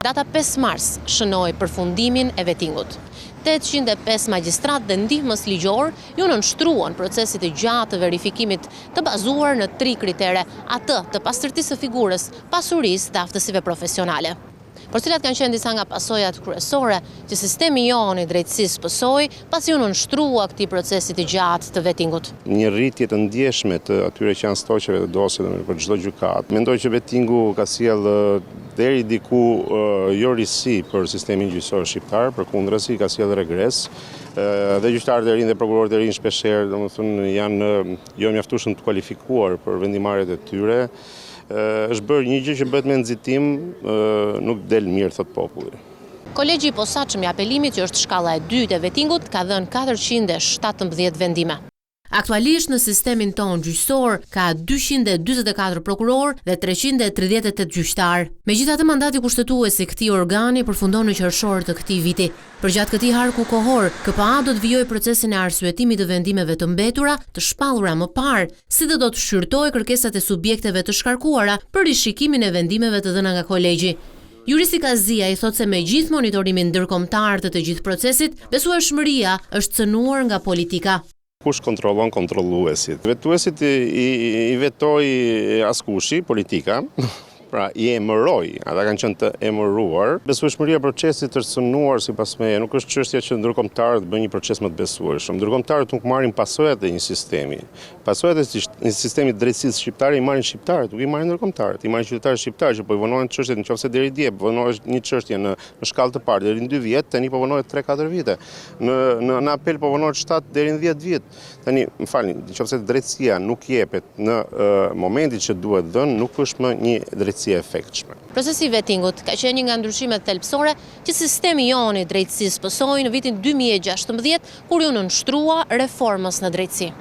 Data 5 mars shënoi përfundimin e vettingut. 805 magjistrat dhe ndihmës ligjor ju nënshtruan procesit të gjatë të verifikimit të bazuar në 3 kritere, atë të pastërtisë së figurës, pasurisë dhe aftësive profesionale. Por cilat kanë qenë disa nga pasojat kryesore që sistemi jonë i drejtësisë pësoi pasi u nënshtrua këtij procesi të gjatë të vettingut. Një rritje të ndjeshme të atyre që janë stoqeve të dosjeve për çdo gjykatë. Mendoj që vettingu ka sjellë deri diku jo risi për sistemin gjyqësor shqiptar, përkundrazi ka sjellë regres. Dhe gjyqtarët e rinj dhe prokurorët e rinj shpeshherë, domethënë, janë jo mjaftueshëm të kualifikuar për vendimarrjet e tyre. Është bërë një gjë që bëhet me nxitim, nuk del mirë, thot populli. Kolegji i posaçëm i apelimit, që është shkalla e dytë e vettingut, ka dhënë 417 vendime. Aktualisht në sistemin tonë gjyqësor ka 244 prokuror dhe 338 gjyqtar. Megjithatë, mandati kushtetues i këtij organi përfundon në qershor të këtij viti. Përgjatë këtij harku kohor, KPA do të vijojë procesin e arsyetimit të vendimeve të mbetura, të shpallura më parë, si dhe do të shqyrtojë kërkesat e subjekteve të shkarkuara për rishikimin e vendimeve të dhëna nga kolegji. Juristi Kazia i thotë se me gjithë monitorimin ndërkombëtar të gjithë procesit, besueshmëria është cënuar nga politika. Kush kontrollon kontrolluesit? Vetuesit i vetoi askushi, politika, pra i emëroi, ata kanë qenë të emëruar. Besueshmëria e procesit është cënuar sipas meje, nuk është çështja që ndërkombëtarët bëjnë një proces më të besueshëm. Ndërkombëtarët nuk marrin pasojat e një sistemi. Pasojat e një sistemi të drejtësisë shqiptare i marrin shqiptarët, nuk i marrin ndërkombëtarët. I marrin qytetarët shqiptarë që po i vonohen çështjet nëse deri dje, vonohesh një çështje në shkallë të parë deri në 2 vjet, tani po vonohet 3-4 vite. Në apel po vonohet 7 deri në 10 vjet. Tani, më falni, nëse drejtësia nuk jepet në momentin që duhet dhënë, nuk është më një drejtësi e efektshme. Procesi i vettingut ka qenë një nga ndryshimet thelbësore që sistemi jonë i drejtësisë pësoi në vitin 2016, kur u nënshtrua reformës në drejtësi.